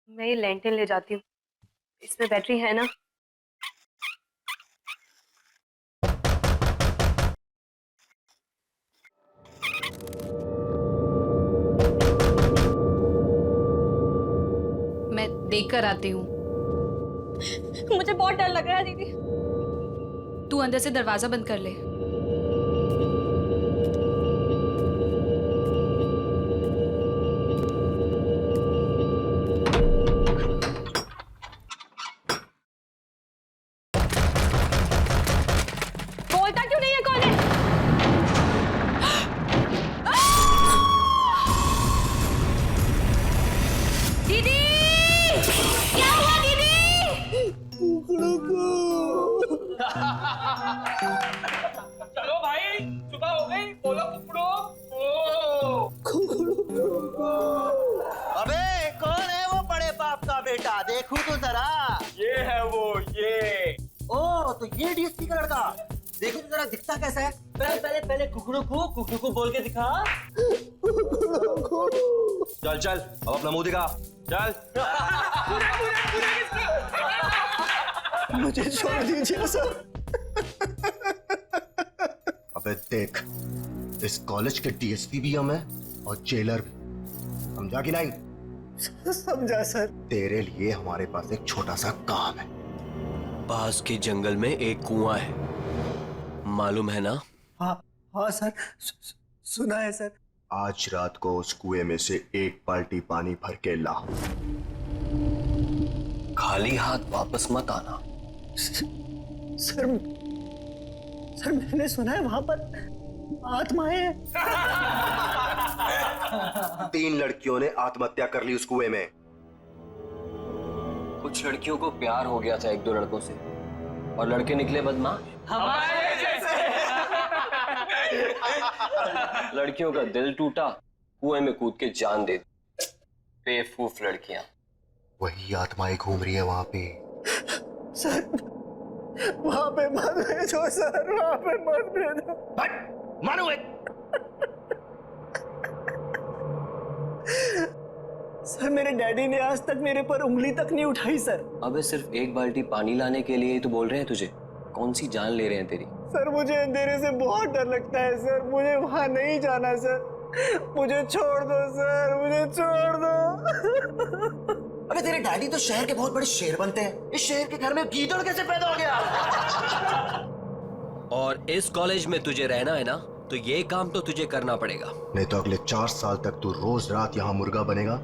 मैं ये लैंटर्न ले जाती हूँ। इसमें बैटरी है ना? मैं देख कर आती हूँ। मुझे बहुत डर लग रहा है दीदी। तू अंदर से दरवाजा बंद कर ले। बोलता क्यों नहीं है? कौन है? दीदी, क्या हुआ दीदी? चलो भाई, सुबह हो गई, बोलो कुकड़ो। अबे कौन है वो बड़े बाप का बेटा? देखूं तो जरा। ये है वो, ये। ओ तो ये डीएसपी का लड़का। देखो तो जरा दिखता कैसा है। पहले पहले पहले कुकड़ू को बोल के दिखा। चल चल अब अपना मुंह दिखा। चल। मुझे छोड़ दीजिए सर। अबे देख, इस कॉलेज के डीएसपी भी हम हैं और जेलर भी। समझा कि नहीं? समझा सर। तेरे लिए हमारे पास एक छोटा सा काम है। पास के जंगल में एक कुआं है, मालूम है ना? हाँ हाँ सर, सुना है सर। आज रात को उस कुएं में से एक बाल्टी पानी भर के ला। खाली हाथ वापस मत आना। सर मैंने सुना है वहां पर आत्माएं हैं। 3 लड़कियों ने आत्महत्या कर ली उस कुएं में। कुछ लड़कियों को प्यार हो गया था 1-2 लड़कों से, और लड़के निकले बदमाश। हमारे जैसे। लड़कियों का दिल टूटा, कुएं में कूद के जान दे दी। बेवकूफ लड़कियां। वही आत्माएं घूम रही है वहां पे। सर वहां पे मत भेजो सर, वहां पे मत भेजो। मारो एक। सर मेरे डैडी ने आज तक मेरे पर उंगली तक नहीं उठाई सर। अबे सिर्फ एक बाल्टी पानी लाने के लिए तो बोल रहे हैं तुझे। कौन सी जान ले रहे हैं तेरी? सर मुझे अंधेरे से बहुत डर लगता है सर, मुझे वहां नहीं जाना सर। मुझे छोड़ दो सर, मुझे छोड़ दो। अबे तेरे डैडी तो शहर के बहुत बड़े शेर बनते हैं, इस शहर के घर में गीदड़ कैसे पैदा हो गया? और इस कॉलेज में तुझे रहना है ना, तो ये काम तो तुझे करना पड़ेगा। नहीं तो अगले 4 साल तक तू रोज रात यहाँ मुर्गा बनेगा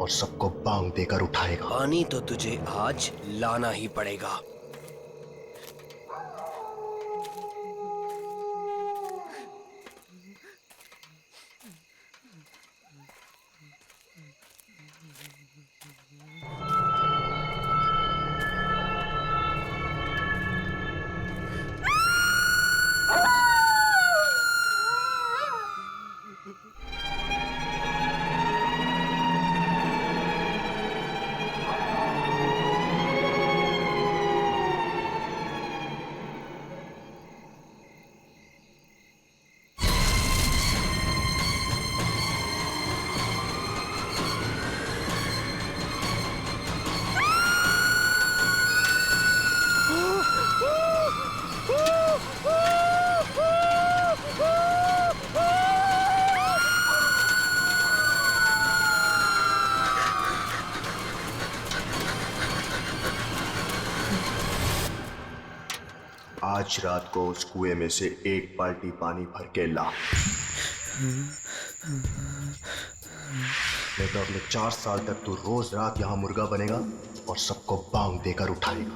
और सबको बांग देकर उठाएगा। पानी तो तुझे आज लाना ही पड़ेगा। आज रात को उस कुएं में से एक बाल्टी पानी भर के ला। नहीं तो अगले 4 साल तक तू रोज रात यहाँ मुर्गा बनेगा और सबको बांग देकर उठाएगा।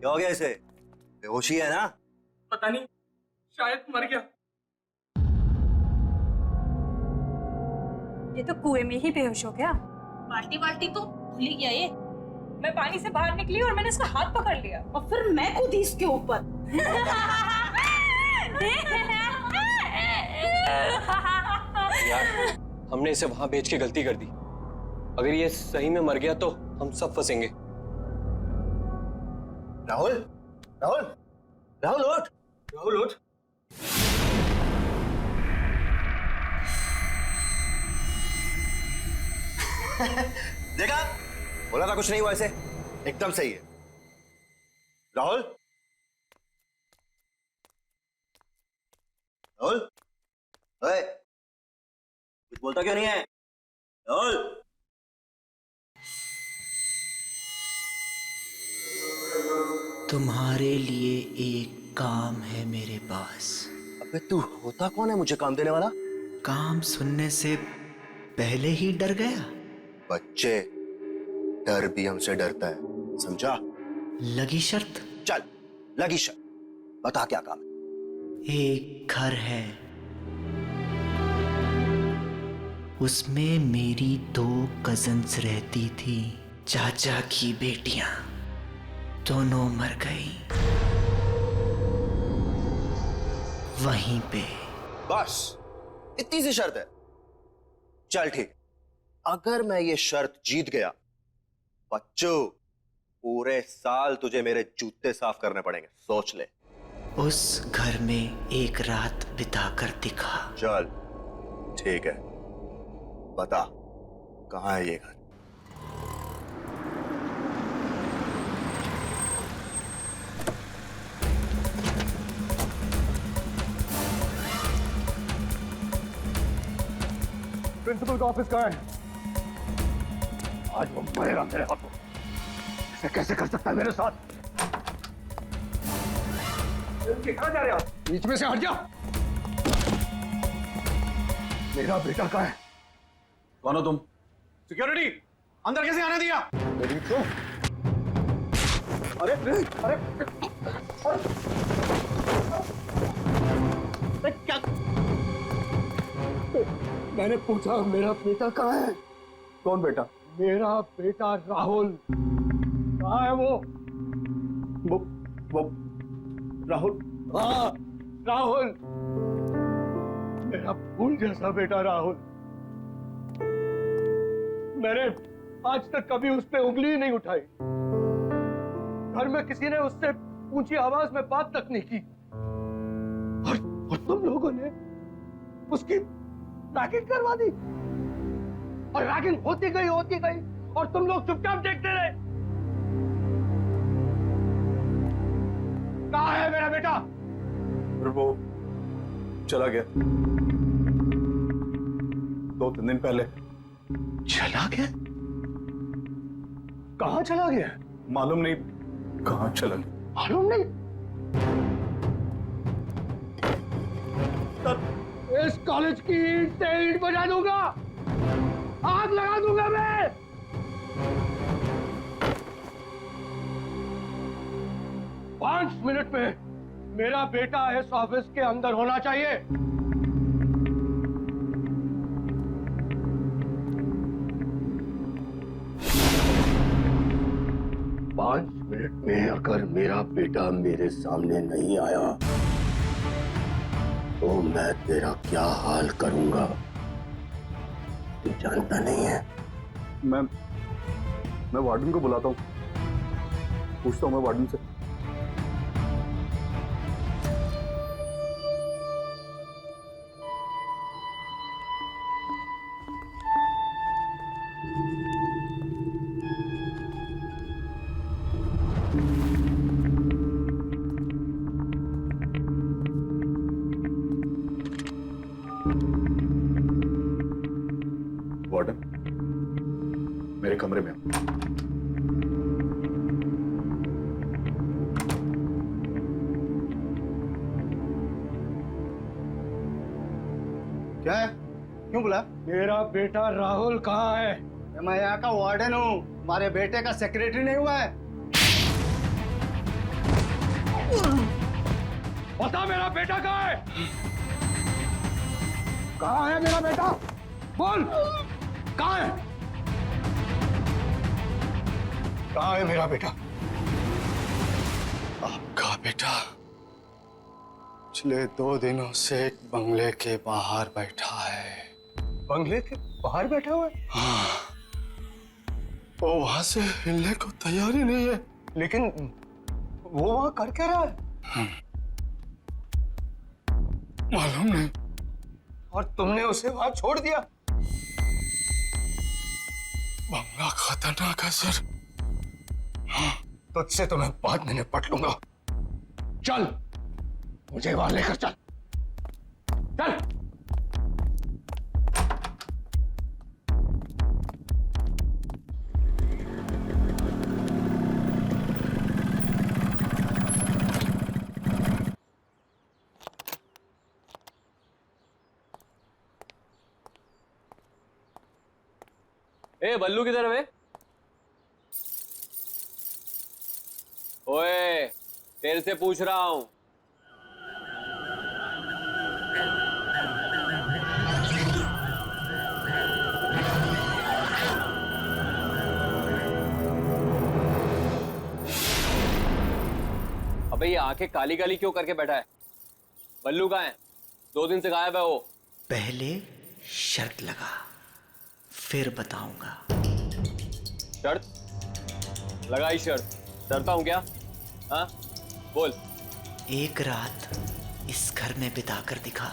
क्या हो गया इसे? बेहोशी है ना? पता नहीं, शायद मर गया। ये तो कुएं में ही बेहोश हो गया। बाल्टी बाल्टी तो भूल ही गया ये। मैं पानी से बाहर निकली और मैंने इसका हाथ पकड़ लिया और फिर मैं कूदी इसके ऊपर। यार, हमने इसे वहां बेच के गलती कर दी। अगर ये सही में मर गया तो हम सब फंसेंगे। राहुल, राहुल, राहुल उठ, राहुल उठ। देखा? बोला था कुछ नहीं हुआ इसे। एकदम सही है। राहुल, राहुल, ओए, कुछ बोलता क्यों नहीं है? राहुल, तुम्हारे लिए एक काम है मेरे पास। अबे तू होता कौन है मुझे काम देने वाला? काम सुनने से पहले ही डर गया। बच्चे, डर भी हमसे डरता है, समझा? लगी शर्त? चल, लगी शर्त। बता क्या काम है? एक घर है, उसमें मेरी 2 कजन्स रहती थी। चाचा की बेटियां दोनों मर गई वहीं पे। बस इतनी सी शर्त है। चल ठीक, अगर मैं ये शर्त जीत गया, बच्चों पूरे साल तुझे मेरे जूते साफ करने पड़ेंगे, सोच ले। उस घर में एक रात बिताकर दिखा। चल ठीक है, बता कहाँ है ये घर? प्रिंसिपल का ऑफिस कहाँ है? आज वो मरेगा मेरे हाथों। ऐसे कैसे कर सकता है मेरे साथ? कहाँ जा रहे हो? बीच में से हट जा। मेरा बेटा कहाँ है? कौन हो तुम? सिक्योरिटी, अंदर कैसे आने दिया? अरे अरे क्या? मैंने पूछा मेरा बेटा कहाँ है? कौन बेटा? मेरा बेटा राहुल। कहाँ है वो राहुल? हाँ, राहुल, मेरा फूल जैसा बेटा राहुल। मैंने आज तक कभी उस पे उंगली ही नहीं उठाई। घर में किसी ने उससे ऊंची आवाज में बात तक नहीं की। और तुम लोगों ने उसकी रैगिंग करवा दी। और रैगिंग होती गई और तुम लोग चुपचाप देखते रहे। कहाँ है मेरा बेटा? वो चला गया 2-3 दिन पहले। चला गया? कहाँ चला गया? मालूम नहीं कहाँ चला गया। मालूम नहीं? इस कॉलेज की ईंट से ईंट बजा दूंगा, आग लगा दूंगा मैं। पांच मिनट में मेरा बेटा इस ऑफिस के अंदर होना चाहिए। 5 मिनट में अगर मेरा बेटा मेरे सामने नहीं आया तो मैं तेरा क्या हाल करूंगा तू जानता नहीं है। मैं वार्डन को बुलाता हूँ, पूछता हूँ मैं वार्डन से। वार्डन, मेरे कमरे में आओ। क्या है? क्यों बुला? मेरा बेटा राहुल कहाँ है? मैं यहाँ का वार्डन हूँ, हमारे बेटे का सेक्रेटरी नहीं हुआ है। बता मेरा बेटा कहाँ है? कहाँ है मेरा बेटा? बोल, कहाँ है? कहाँ है मेरा बेटा? आपका बेटा पिछले 2 दिनों से एक बंगले के बाहर बैठा है। बंगले के बाहर बैठा हुआ है? हाँ, वो वहां से हिलने को तैयार ही नहीं है। लेकिन वो वहां कर क्या रहा है? मालूम नहीं। और तुमने उसे वहां छोड़ दिया? बंगला खतरनाक है सर। हाँ, तुझसे तो मैं बाद में निपट लूंगा। चल, मुझे वहां लेकर चल। चल। ए बल्लू किधर है? ओए, तेरे से पूछ रहा हूं। अबे ये आंखें काली काली क्यों करके बैठा है? बल्लू कहाँ है? 2 दिन से गायब है वो। पहले शर्त लगा, फिर बताऊंगा। शर्त? लगाई शर्त। डरता हूं क्या? हाँ, बोल। एक रात इस घर में बिताकर दिखा।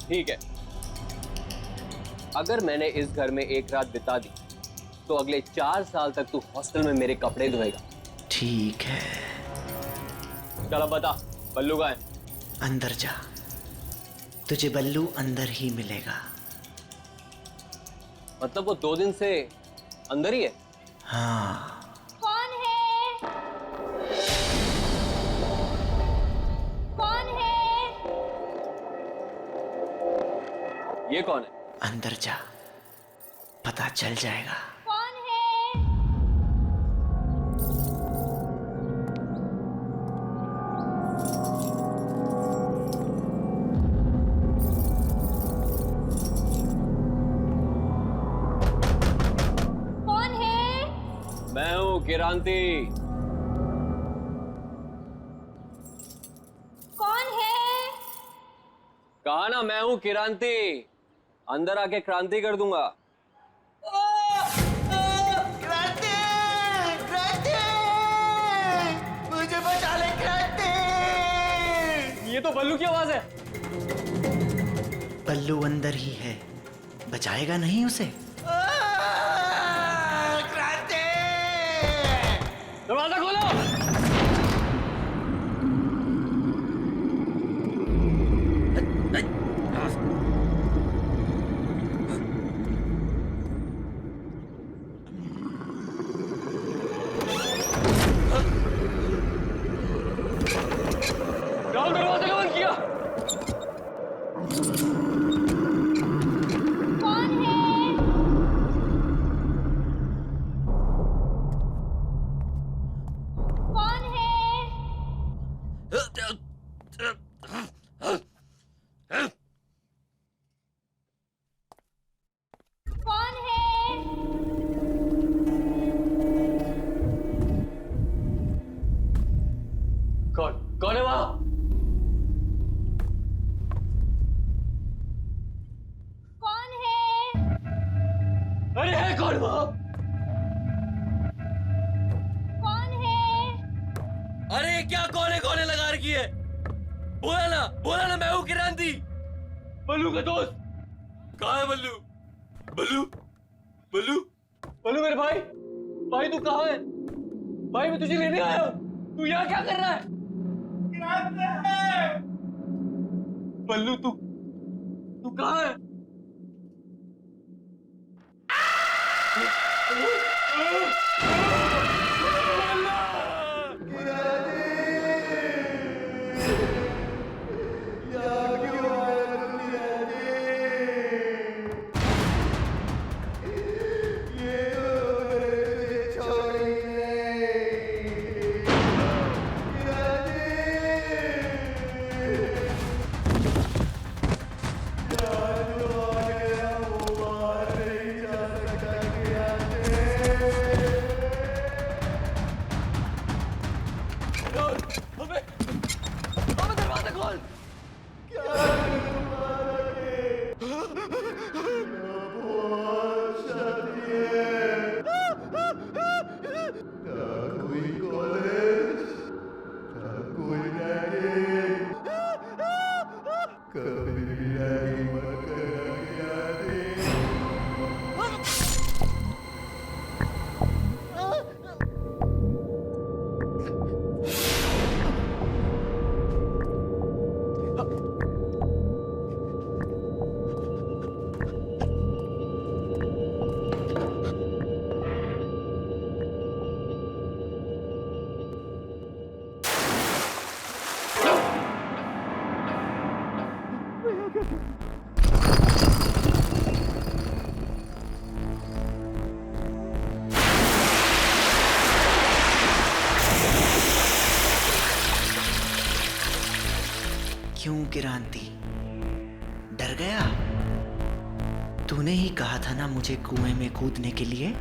ठीक है, अगर मैंने इस घर में एक रात बिता दी तो अगले 4 साल तक तू हॉस्टल में मेरे कपड़े धोएगा। ठीक है। चल अब बता, बल्लू कहाँ है? अंदर जा, तुझे बल्लू अंदर ही मिलेगा। मतलब वो 2 दिन से अंदर ही है? हाँ। कौन है? कौन है? ये कौन है? अंदर जा, पता चल जाएगा। कौन है? कौन है? मैं हूँ किरांती। कौन है? कहा ना मैं हूं क्रांति, अंदर आके क्रांति कर दूंगा। क्रांति! क्रांति! मुझे बचा ले क्रांति! ये तो बल्लू की आवाज है। बल्लू अंदर ही है, बचाएगा नहीं उसे? क्रांति! दरवाजा खोलो। राहुल दरवाजा कब बंद किया? कौन है? कौन है? कौन है? कौन है वहां? कौन है? अरे है कौन वहां? कौन है? अरे क्या कौन है लगा रखी है? बोला ना मैं हूं क्रांति, बल्लू का दोस्त। कहाँ है बल्लू? बल्लू मेरे भाई तू कहाँ है? भाई मैं तुझे लेने आया हूँ, तू यहाँ क्या कर रहा है? बल्लू तू कहाँ है? अबे दरवाजा खोल। क्यों क्रांति, डर गया? तूने ही कहा था ना मुझे कुएं में कूदने के लिए।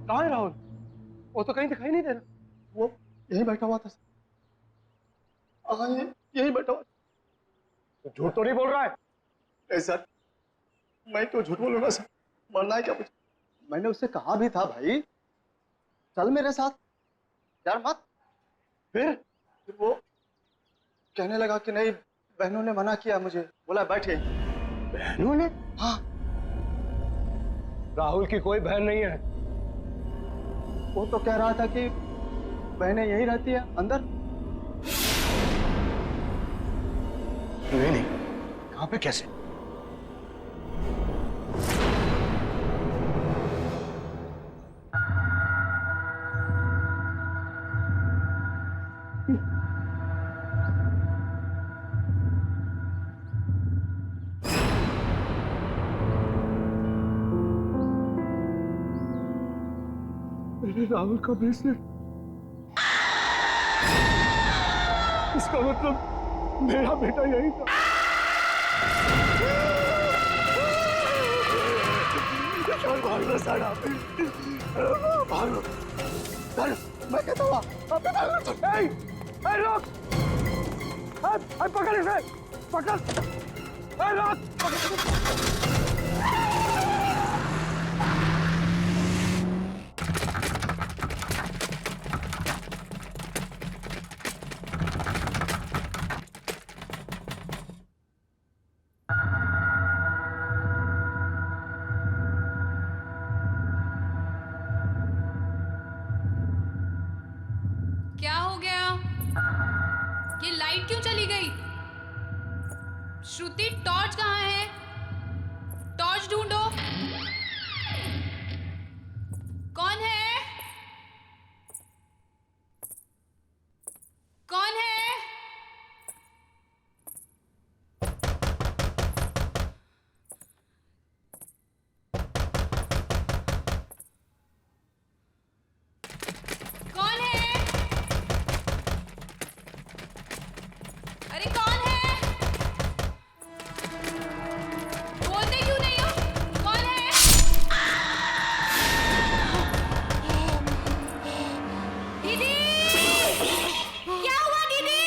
कहाँ है राहुल? वो तो कहीं दिखाई नहीं दे रहा। वो यहीं बैठा हुआ था। हाँ, यहीं बैठा हुआ। तो झूठ तो नहीं बोल रहा है? नहीं सर, मैं क्यों झूठ बोलूंगा सर? मरना है क्या मुझे? मैंने उससे कहा भी था भाई चल मेरे साथ, यार मत। फिर वो कहने लगा कि नहीं, बहनों ने मना किया मुझे, बोला बैठे। बहनों ने? हाँ। राहुल की कोई बहन नहीं है। वो तो कह रहा था कि बहनें यहीं रहती है अंदर। नहीं, कहाँ पे, कैसे? मेरे राहुल का ब्रेसलेट, इसका मतलब मेरा बेटा यही था। भागो साड़ा, भागो। मैं कहता हूँ रोक, पकड़ इसे, पकड़, रोक। क्या हो गया? ये लाइट क्यों चली गई? श्रुति, टॉर्च कहाँ है? टॉर्च ढूंढो। कौन है? कौन है? कौन है? अरे कौन है? बोलते क्यों नहीं हो? कौन है? दीदी! क्या हुआ दीदी?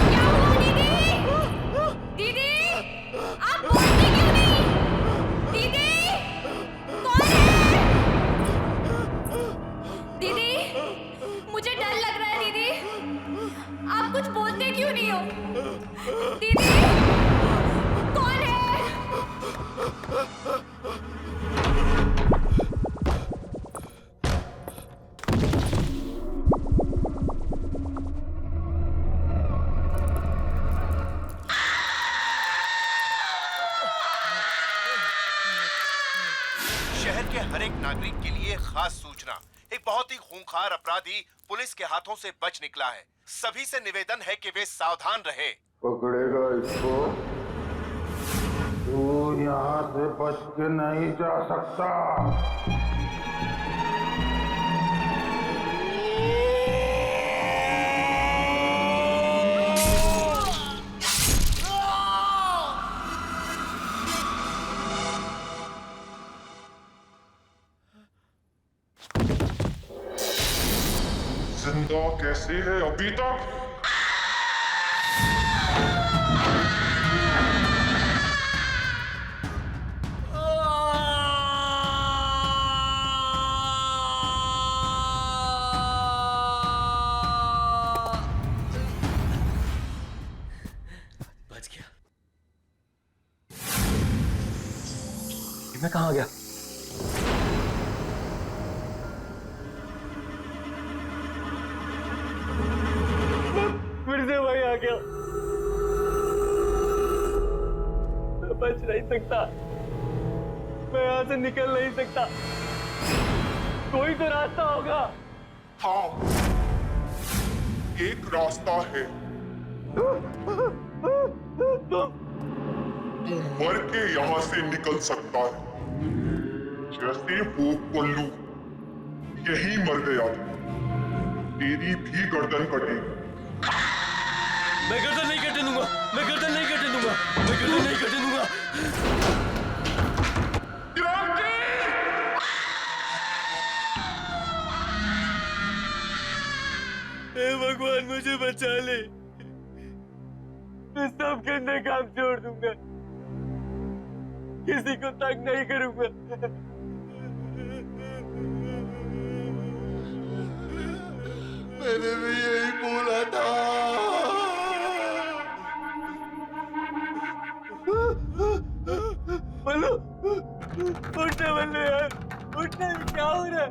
क्या हुआ दीदी? दीदी! आप बोलते क्यों नहीं? दीदी! कौन है? दीदी, मुझे डर लग रहा है दीदी। आप कुछ बोलते क्यों नहीं हो? दीदी, कौन है? शहर के हर एक नागरिक के लिए खास सूचना। एक बहुत ही खूंखार अपराधी पुलिस के हाथों से बच निकला है। सभी से निवेदन है कि वे सावधान रहे। पकड़ेगा इसको, तू यहाँ से बच के नहीं जा सकता। जिंदा कैसे है अभी तक? बच गया। मैं कहाँ गया? फिर से वही आ गया। मैं बच नहीं सकता, मैं यहाँ से निकल नहीं सकता। कोई तो रास्ता होगा। हाँ, एक रास्ता है। तू मर के यहाँ से निकल सकता है। जैसे वो पल्लू यही मर गया, तेरी भी गर्दन कटेगी। मैं गर्दन नहीं कटने दूंगा, मैं गर्दन नहीं कटने दूंगा, मैं गर्दन नहीं कटने दूंगा। हे भगवान, मुझे बचा ले। मैं सब करने काम छोड़ दूंगा, किसी को तंग नहीं करूंगा। मैंने भी यही बोला था। बल्लू, उठने बल्लू यार, उठने। क्या हो रहा है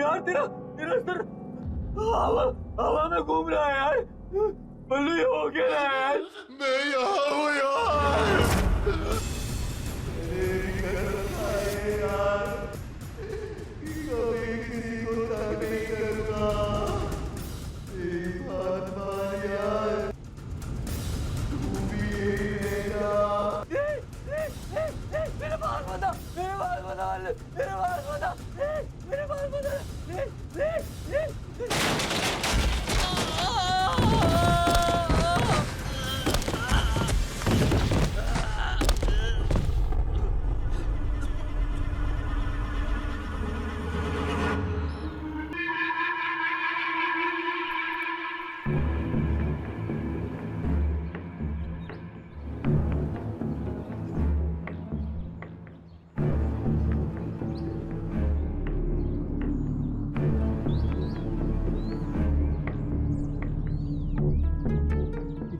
यार? तेरा तेरा सर हवा में घूम रहा है यार। बल्लू, ये हो क्या रहा है यार? मैं यहाँ हूँ यार। मेरे पास बता, मेरे पास बता,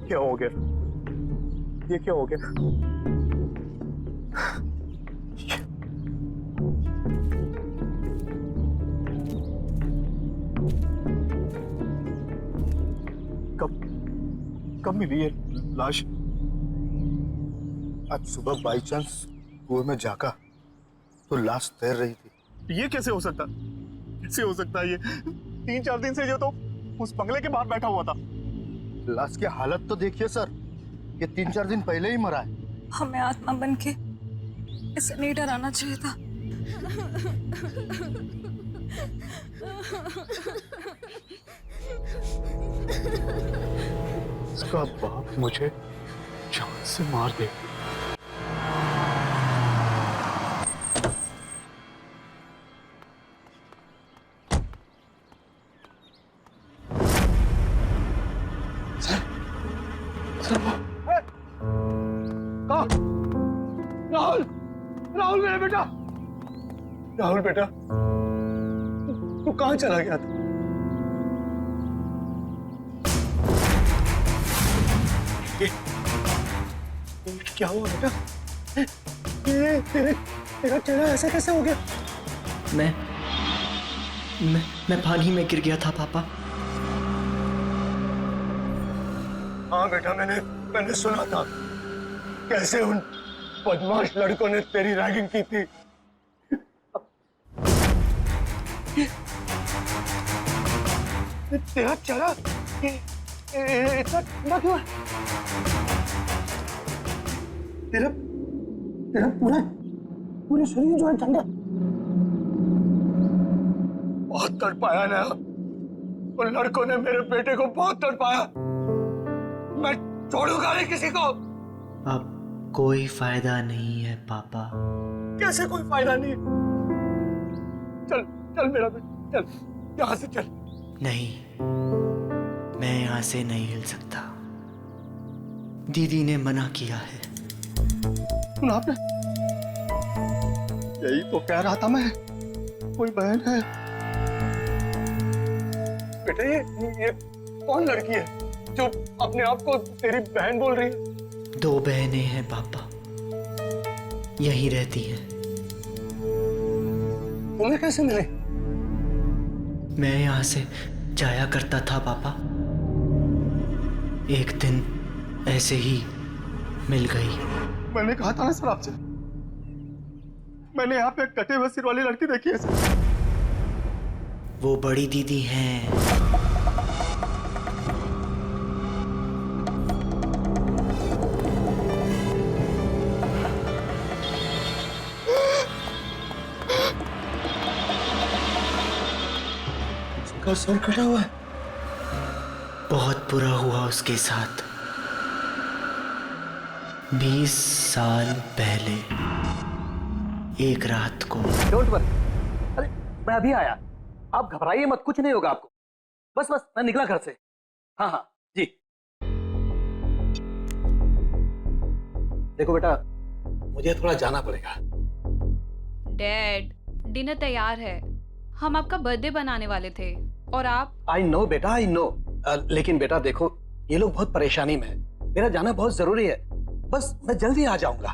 क्या हो गया? ये क्या हो गया? कब मिली ये लाश? आज सुबह बाई चांस कुएं में झांका तो लाश तैर रही थी। ये कैसे हो सकता? कैसे हो सकता है ये? 3-4 दिन से जो तो उस बंगले के बाहर बैठा हुआ था। लाश की हालत तो देखिए सर, ये 3-4 दिन पहले ही मरा है। हमें आत्मा बन के इसे नहीं डराना चाहिए था। इसका बाप मुझे जान से मार दे। राहुल, राहुल मेरा बेटा, राहुल बेटा, तू कहाँ चला गया था? क्या हुआ बेटा? ये तेरा चेहरा ऐसा कैसे हो गया? मैं पानी में गिर गया था पापा। हाँ बेटा, मैंने सुना था कैसे उन बदमाश लड़कों ने तेरी रैगिंग की थी। तेरा चेहरा इतना ठंडा क्यों है? तेरा पूरा शरीर जो है ठंडा। बहुत तड़पाया ना उन लड़कों ने, मेरे बेटे को बहुत तड़पाया। मैं छोड़ूंगा नहीं किसी को। अब कोई फायदा नहीं है पापा। कैसे कोई फायदा नहीं? चल चल मेरा बेटा, चल यहाँ से चल। नहीं, मैं यहाँ से नहीं हिल सकता। दीदी ने मना किया है। सुना आपने? यही तो कह रहा था मैं, कोई बहन है। बेटा ये कौन लड़की है जो अपने आप को तेरी बहन बोल रही है? 2 बहनें हैं पापा, यहीं रहती हैं। तुम्हें कैसे मिले? मैं यहाँ से जाया करता था पापा, एक दिन ऐसे ही मिल गई। मैंने कहा था ना सर आपसे, मैंने यहाँ पे कटे हुए सिर वाली लड़की देखी है सर। वो बड़ी दीदी हैं। उसका सर कटा हुआ है। बहुत बुरा हुआ उसके साथ। 20 साल पहले एक रात को। डोंट वरी, अरे मैं अभी आया, आप घबराइए मत, कुछ नहीं होगा आपको। बस मैं निकला घर से। हाँ हाँ जी। देखो बेटा, मुझे थोड़ा जाना पड़ेगा। डैड, डिनर तैयार है, हम आपका बर्थडे बनाने वाले थे और आप। आई नो बेटा, आई नो, लेकिन बेटा देखो, ये लोग बहुत परेशानी में है, मेरा जाना बहुत जरूरी है। बस मैं जल्दी आ जाऊंगा।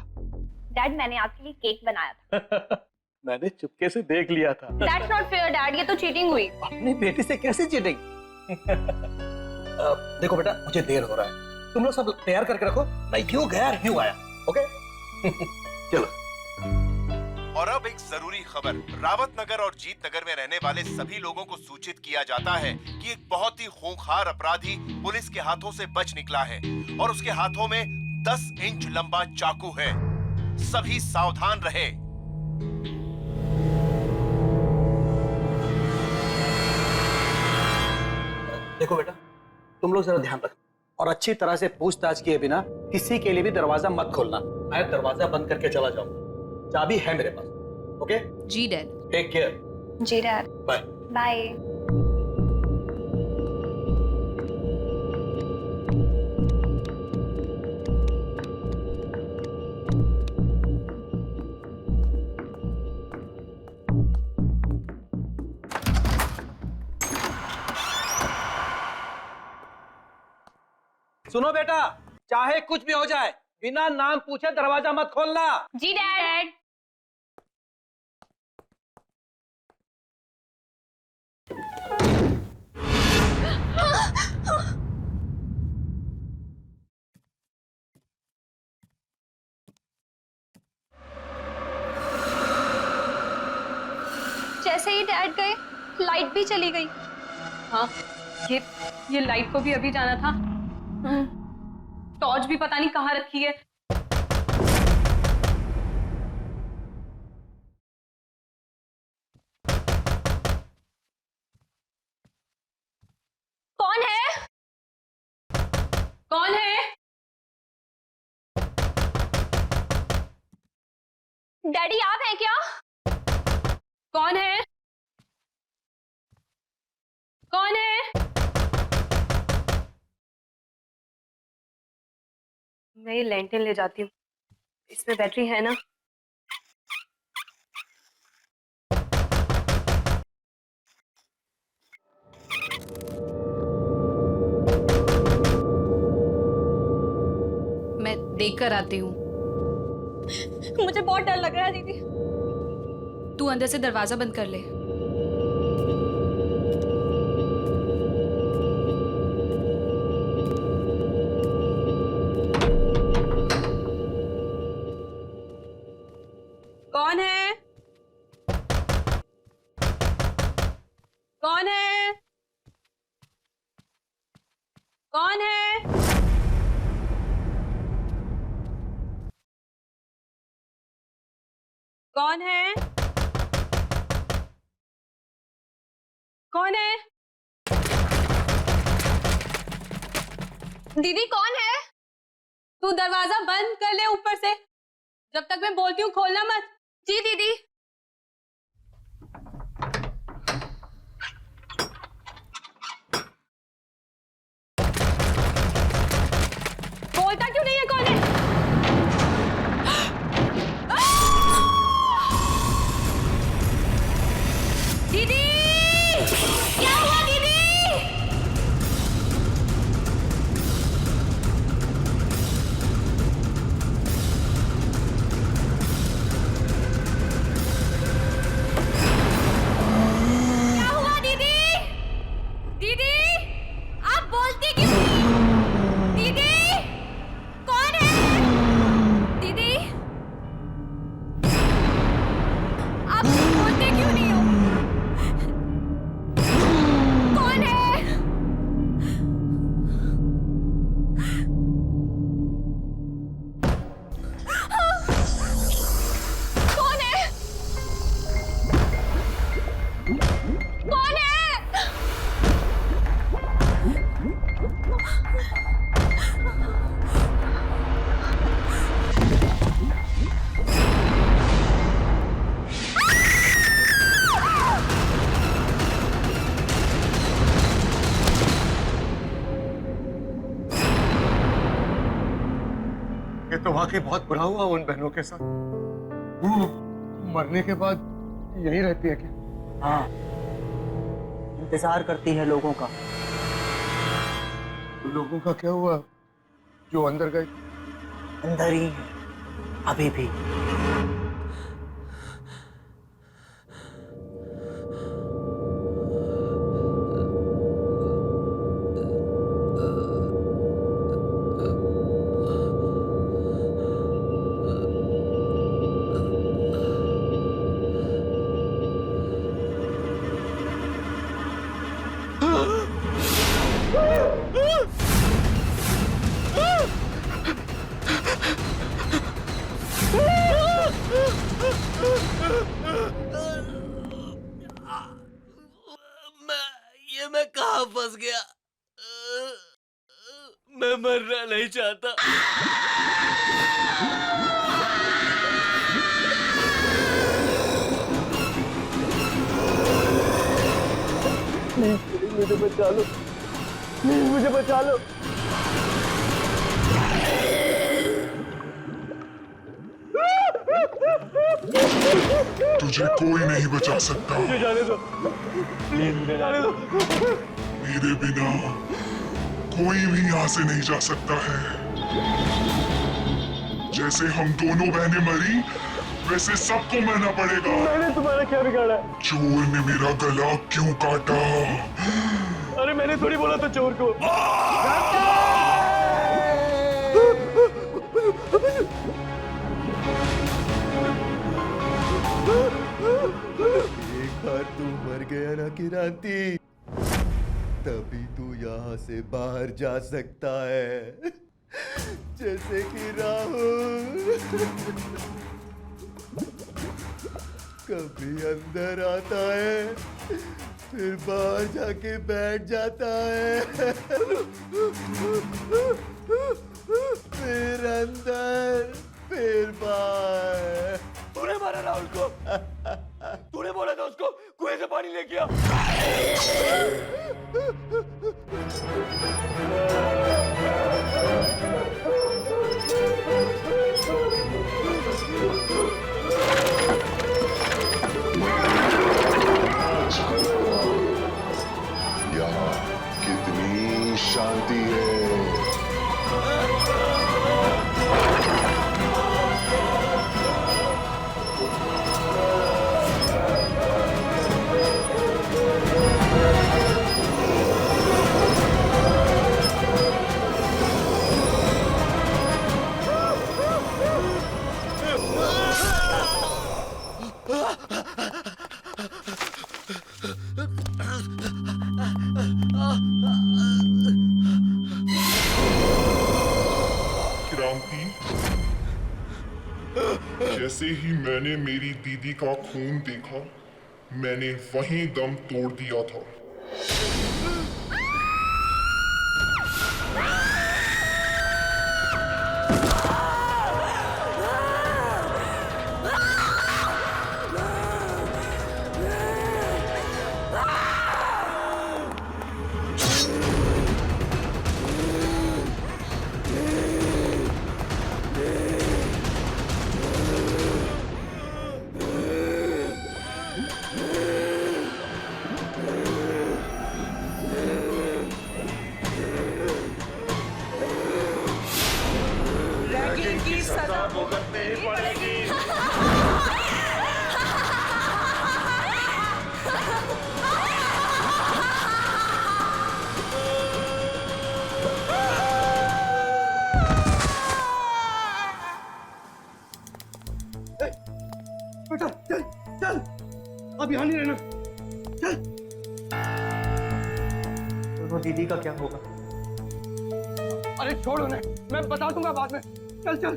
डैड, मैंने आपके लिए केक बनाया था। मैंने चुपके से देख लिया था। That's not fair, डैड, ये तो चीटिंग हुई। अपनी बेटी से कैसे चीटिंग? देखो बेटा, मुझे देर हो रहा है, तुम लोग सब तैयार करके रखो, मैं यूं गया यूं आया। ओके चलो। और अब एक जरूरी खबर। रावत नगर और जीत नगर में रहने वाले सभी लोगों को सूचित किया जाता है कि एक बहुत ही खूंखार अपराधी पुलिस के हाथों से बच निकला है और उसके हाथों में 10 इंच लंबा चाकू है। सभी सावधान रहे। देखो बेटा, तुम लोग जरा ध्यान रखो और अच्छी तरह से पूछताछ किए बिना किसी के लिए भी दरवाजा मत खोलना। मैं दरवाजा बंद करके चला जाऊंगा, चाबी है मेरे पास। ओके जी डैड। Take care. जी डैड। बाय। बाय। सुनो बेटा, चाहे कुछ भी हो जाए बिना नाम पूछे दरवाजा मत खोलना। जी डैड। जैसे ही डैड गए लाइट भी चली गई। हाँ, ये लाइट को भी अभी जाना था। टॉर्च भी पता नहीं कहाँ रखी है। कौन है? कौन है? डैडी आप हैं क्या? कौन है? कौन है? मैं ये लैंटर्न ले जाती हूँ, इसमें बैटरी है ना? मैं देख कर आती हूँ। मुझे बहुत डर लग रहा है दीदी। तू अंदर से दरवाजा बंद कर ले। कौन है? कौन है? कौन है? कौन है? कौन है? दीदी कौन है? तू दरवाजा बंद कर ले ऊपर से, जब तक मैं बोलती हूँ खोलना मत। जी दीदी। बोलता क्यों नहीं है कौन है? दीदी क्या हुआ दीदी? क्या हुआ दीदी? दीदी आप बोलती क्यों नहीं? दीदी कौन है? दीदी आप बोलते क्यों नहीं हो? कौन है? कौन है? कौन है? ये तो वाकई बहुत बुरा हुआ उन बहनों के साथ। वो मरने के बाद यही रहती है क्या? हाँ, इंतजार करती है लोगों का। लोगों का क्या हुआ जो अंदर गए? अंदर ही है अभी भी। मैं कहाँ फंस गया? मरना नहीं चाहता। मुझे बचा लो, मुझे बचा लो। तुझे कोई नहीं बचा सकता। मुझे जाने दो, प्लीज मुझे जाने दो। मेरे बिना कोई भी यहाँ से नहीं जा सकता है। जैसे हम दोनों बहनें मरी, वैसे सबको मरना पड़ेगा। मैंने तुम्हारा क्या बिगाड़ा? चोर ने मेरा गला क्यों काटा? अरे मैंने थोड़ी बोला था चोर को। एक बार तू मर गया ना किरांती, तभी तू यहाँ से बाहर जा सकता है। जैसे कि राहुल कभी अंदर आता है, फिर बाहर जाके बैठ जाता है, फिर अंदर, फिर बाहर। तूने मारा राहुल को? तूने बोला था उसको कुएं से पानी लेके आ। यहाँ कितनी शांति है। क्रांति, जैसे ही मैंने मेरी दीदी का खून देखा, मैंने वहीं दम तोड़ दिया था। की सजा भुगतनी पड़ेगी। बेटा चल चल, अब यहाँ नहीं रहना, चल। दोनों दीदी का क्या होगा? अरे छोड़ उन्हें, मैं बता दूंगा बाद में। चल चल।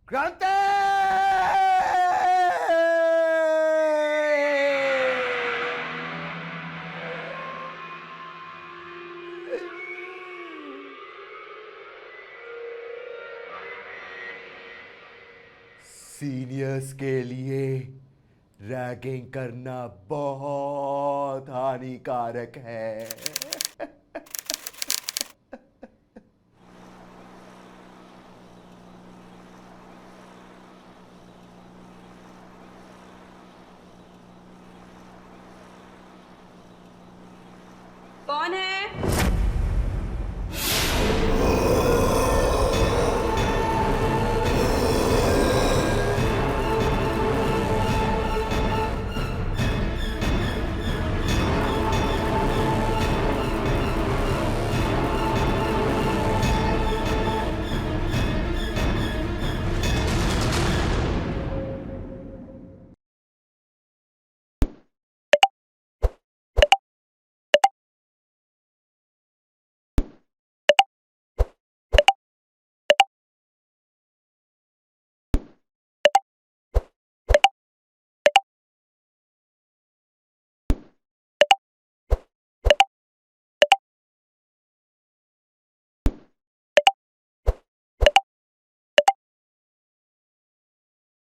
क्रांति! सीनियर्स के लिए रैगिंग करना बहुत हानिकारक है। कौन है?